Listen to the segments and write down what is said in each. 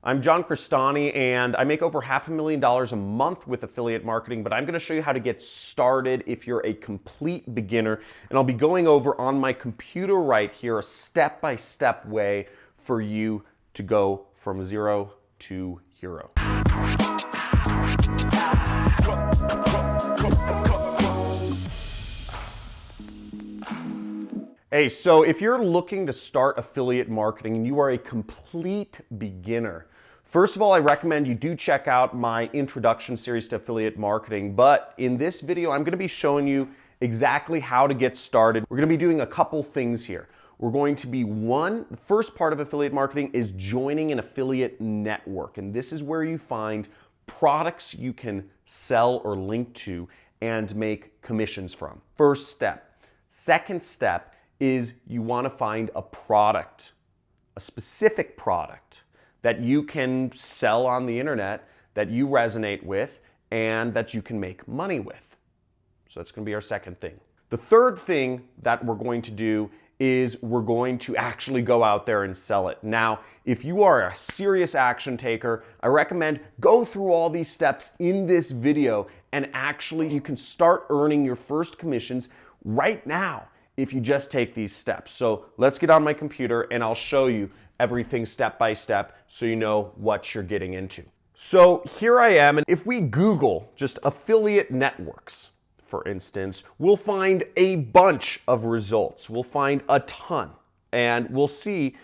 I'm John Crestani, and I make over $500,000 a month with affiliate marketing, but I'm going to show you how to get started if you're a complete beginner. And I'll be going over on my computer right here a step-by-step way for you to go from zero to hero. Hey, so if you're looking to start affiliate marketing and you are a complete beginner, first of all, I recommend you do check out my introduction series to affiliate marketing. But in this video, I'm going to be showing you exactly how to get started. We're going to be doing a couple things here. We're going to be the first part of affiliate marketing is joining an affiliate network. And this is where you find products you can sell or link to and make commissions from. First step. Second step is you want to find a product, a specific product that you can sell on the internet, that you resonate with, and that you can make money with. So that's going to be our second thing. The third thing that we're going to do is we're going to actually go out there and sell it. Now, if you are a serious action taker, I recommend go through all these steps in this video, and actually you can start earning your first commissions right now if you just take these steps. So let's get on my computer and I'll show you everything step by step so you know what you're getting into. So here I am, and if we Google just affiliate networks, for instance, we'll find a bunch of results. We'll find a ton, and we'll see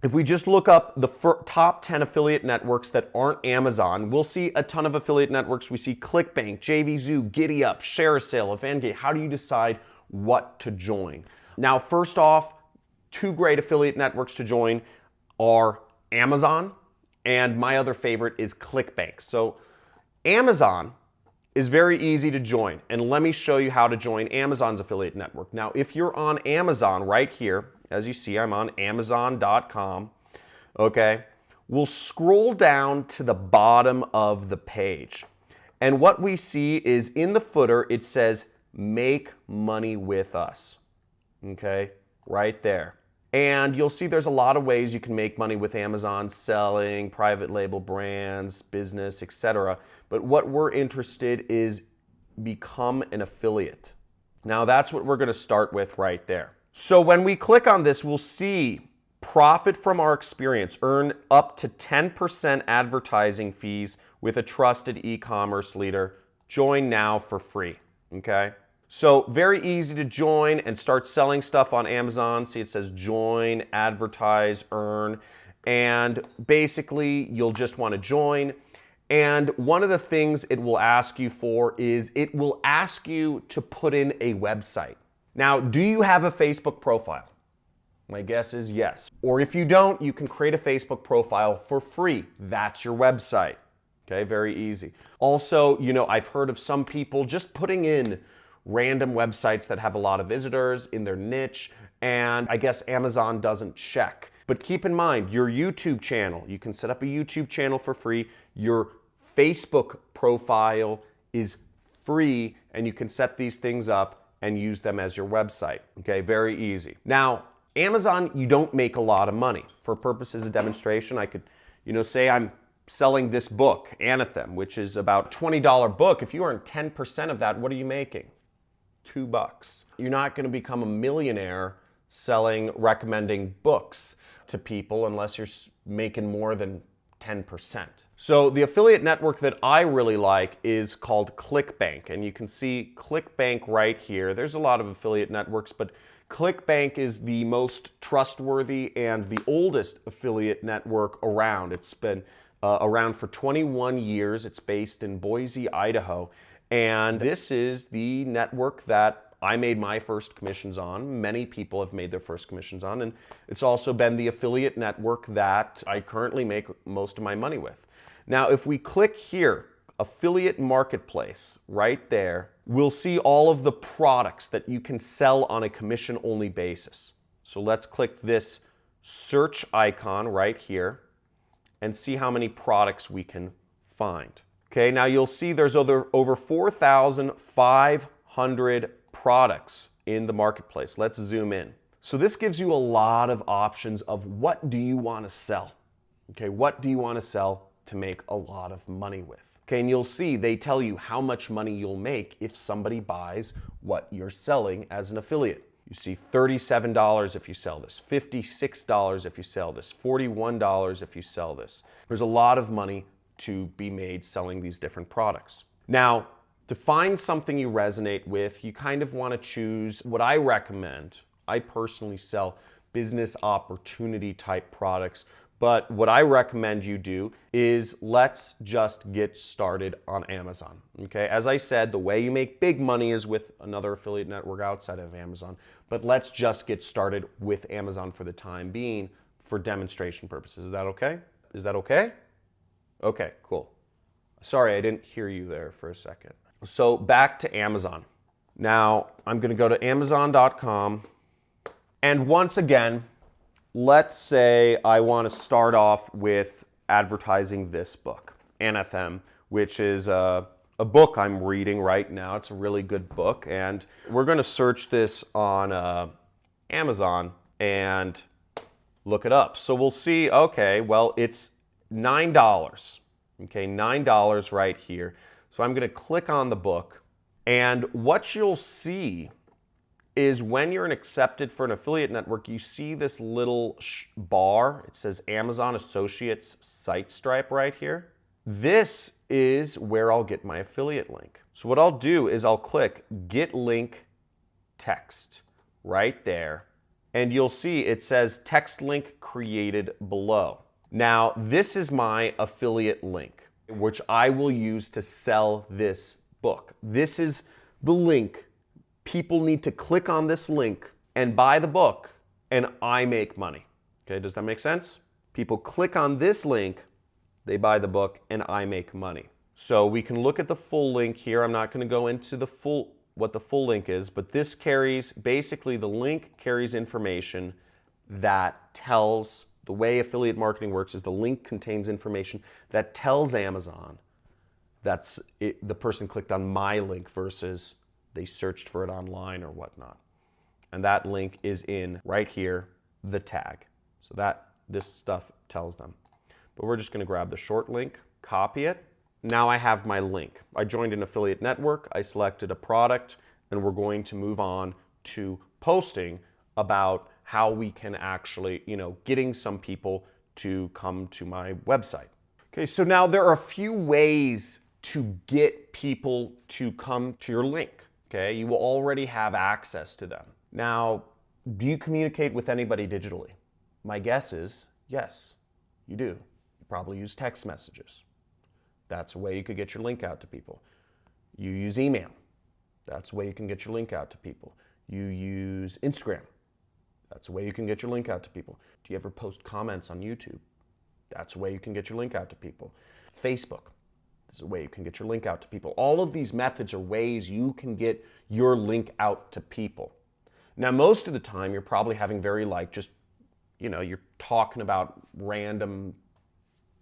if we just look up the top 10 affiliate networks that aren't Amazon, we'll see a ton of affiliate networks. We see ClickBank, JVZoo, GiddyUp, ShareASale, Eventgate. How do you decide what to join? Now, first off, two great affiliate networks to join are Amazon, and my other favorite is ClickBank. So Amazon is very easy to join, and let me show you how to join Amazon's affiliate network. Now, if you're on Amazon right here, as you see, I'm on Amazon.com, okay? We'll scroll down to the bottom of the page, and what we see is in the footer, it says, make money with us, okay? Right there. And you'll see there's a lot of ways you can make money with Amazon, selling, private label brands, business, etc. But what we're interested is become an affiliate. Now that's what we're going to start with right there. So when we click on this, we'll see profit from our experience, earn up to 10% advertising fees with a trusted e-commerce leader. Join now for free, okay? So very easy to join and start selling stuff on Amazon. See, it says join, advertise, earn, and basically you'll just want to join. And one of the things it will ask you for is it will ask you to put in a website. Now, do you have a Facebook profile? My guess is yes. Or if you don't, you can create a Facebook profile for free. That's your website. Okay, very easy. Also, you know, I've heard of some people just putting in random websites that have a lot of visitors in their niche, and I guess Amazon doesn't check. But keep in mind, your YouTube channel, you can set up a YouTube channel for free. Your Facebook profile is free, and you can set these things up and use them as your website. Okay, very easy. Now, Amazon, you don't make a lot of money. For purposes of demonstration, I could, say I'm selling this book, Anathem, which is about a $20 book. If you earn 10% of that, what are you making? $2. You're not going to become a millionaire recommending books to people unless you're making more than 10%. So the affiliate network that I really like is called ClickBank, and you can see ClickBank right here. There's a lot of affiliate networks, but ClickBank is the most trustworthy and the oldest affiliate network around. It's been around for 21 years. It's based in Boise, Idaho, and this is the network that I made my first commissions on. Many people have made their first commissions on, and it's also been the affiliate network that I currently make most of my money with. Now, if we click here, Affiliate Marketplace, right there, we'll see all of the products that you can sell on a commission-only basis. So let's click this search icon right here and see how many products we can find. Okay, now you'll see there's over 4,500 products in the marketplace. Let's zoom in. So this gives you a lot of options of what do you want to sell, Okay, what do you want to sell to make a lot of money with? Okay, and you'll see they tell you how much money you'll make if somebody buys what you're selling as an affiliate. You see $37 if you sell this, $56 if you sell this, $41 if you sell this. There's a lot of money to be made selling these different products. Now, to find something you resonate with, you kind of want to choose what I recommend. I personally sell business opportunity type products, but what I recommend you do is let's just get started on Amazon. Okay, as I said, the way you make big money is with another affiliate network outside of Amazon, but let's just get started with Amazon for the time being for demonstration purposes. Is that okay? Is that okay? Okay, cool. Sorry, I didn't hear you there for a second. So back to Amazon. Now I'm going to go to Amazon.com, and once again, let's say I want to start off with advertising this book, NFM, which is a book I'm reading right now. It's a really good book, and we're going to search this on Amazon and look it up. So we'll see, okay, well, it's $9. Okay, $9 right here. So I'm going to click on the book, and what you'll see is when you're accepted for an affiliate network, you see this little bar. It says Amazon Associates Site Stripe right here. This is where I'll get my affiliate link. So what I'll do is I'll click Get Link Text right there, and you'll see it says text link created below. Now, this is my affiliate link, which I will use to sell this book. This is the link. People need to click on this link and buy the book, and I make money. Okay, does that make sense? People click on this link, they buy the book, and I make money. So we can look at the full link here. I'm not going to go into what the full link is, but this carries, basically the link carries information that tells, the way affiliate marketing works is the link contains information that tells Amazon the person clicked on my link versus they searched for it online or whatnot. And that link is in right here, the tag. So this stuff tells them. But we're just going to grab the short link, copy it. Now I have my link. I joined an affiliate network, I selected a product, and we're going to move on to posting about how we can actually, getting some people to come to my website. Okay, so now there are a few ways to get people to come to your link. Okay, you will already have access to them. Now, do you communicate with anybody digitally? My guess is yes, you do. You probably use text messages. That's a way you could get your link out to people. You use email. That's a way you can get your link out to people. You use Instagram. That's a way you can get your link out to people. Do you ever post comments on YouTube? That's a way you can get your link out to people. Facebook. This is a way you can get your link out to people. All of these methods are ways you can get your link out to people. Now, most of the time, you're probably having very you're talking about random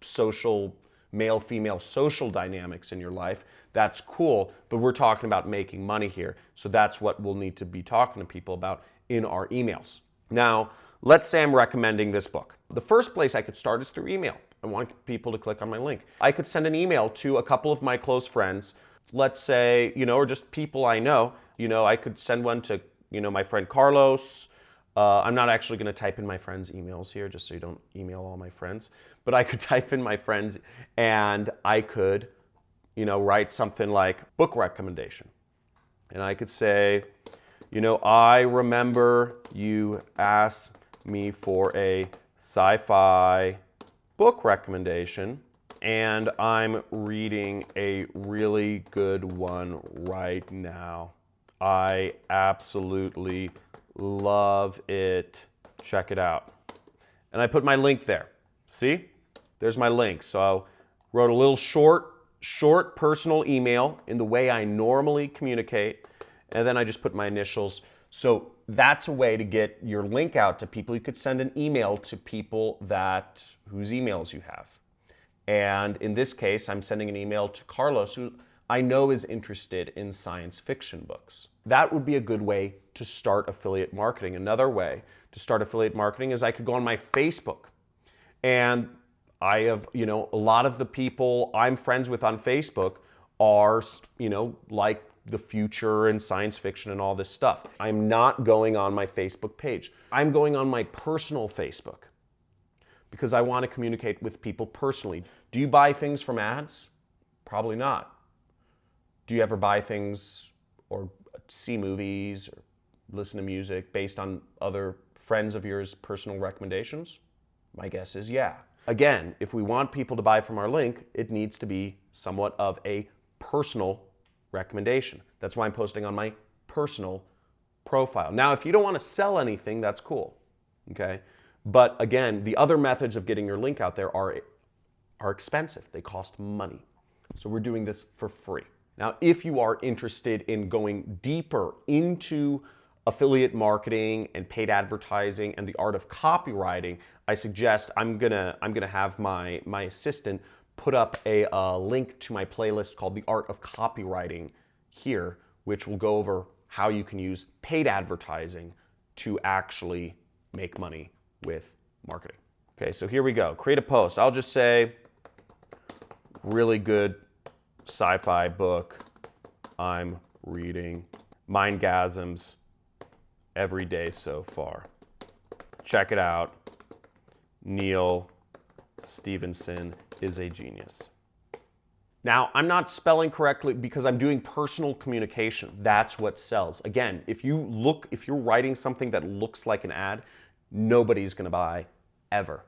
social, male-female social dynamics in your life. That's cool, but we're talking about making money here. So that's what we'll need to be talking to people about in our emails. Now, let's say I'm recommending this book. The first place I could start is through email. I want people to click on my link. I could send an email to a couple of my close friends, let's say, or just people I know. I could send one to, my friend Carlos. I'm not actually going to type in my friends' emails here, just so you don't email all my friends. But I could type in my friends, and I could, write something like book recommendation. And I could say, I remember you asked me for a sci-fi book recommendation, and I'm reading a really good one right now. I absolutely love it. Check it out. And I put my link there. See? There's my link. So I wrote a little short personal email in the way I normally communicate, and then I just put my initials. So that's a way to get your link out to people. You could send an email to people whose emails you have. And in this case, I'm sending an email to Carlos, who I know is interested in science fiction books. That would be a good way to start affiliate marketing. Another way to start affiliate marketing is I could go on my Facebook, and I have, you know, a lot of the people I'm friends with on Facebook are, you know, like the future and science fiction and all this stuff. I'm not going on my Facebook page. I'm going on my personal Facebook because I want to communicate with people personally. Do you buy things from ads? Probably not. Do you ever buy things or see movies or listen to music based on other friends of yours' personal recommendations? My guess is yeah. Again, if we want people to buy from our link, it needs to be somewhat of a personal recommendation. That's why I'm posting on my personal profile. Now, if you don't want to sell anything, that's cool, okay? But again, the other methods of getting your link out there are expensive. They cost money. So we're doing this for free. Now, if you are interested in going deeper into affiliate marketing and paid advertising and the art of copywriting, I suggest I'm gonna have my assistant put up a link to my playlist called The Art of Copywriting here, which will go over how you can use paid advertising to actually make money with marketing. Okay, so here we go. Create a post. I'll just say, really good sci-fi book I'm reading, Mindgasms, every day so far. Check it out. Neal Stephenson is a genius. Now, I'm not spelling correctly because I'm doing personal communication. That's what sells. Again, if you're writing something that looks like an ad, nobody's gonna buy ever.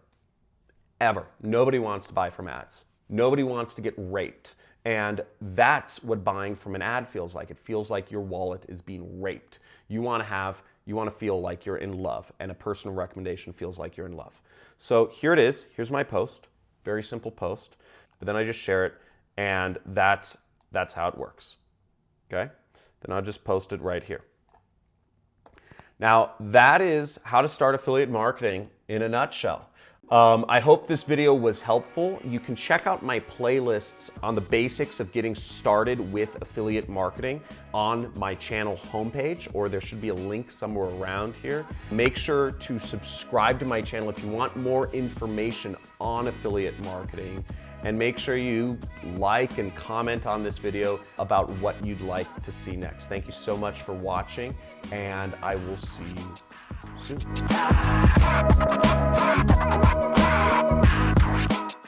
Ever. Nobody wants to buy from ads. Nobody wants to get raped. And that's what buying from an ad feels like. It feels like your wallet is being raped. You want to feel like you're in love, and a personal recommendation feels like you're in love. So here it is. Here's my post. Very simple post. But then I just share it, and that's how it works. Okay? Then I'll just post it right here. Now, that is how to start affiliate marketing in a nutshell. I hope this video was helpful. You can check out my playlists on the basics of getting started with affiliate marketing on my channel homepage, or there should be a link somewhere around here. Make sure to subscribe to my channel if you want more information on affiliate marketing, and make sure you like and comment on this video about what you'd like to see next. Thank you so much for watching, and I will see you soon.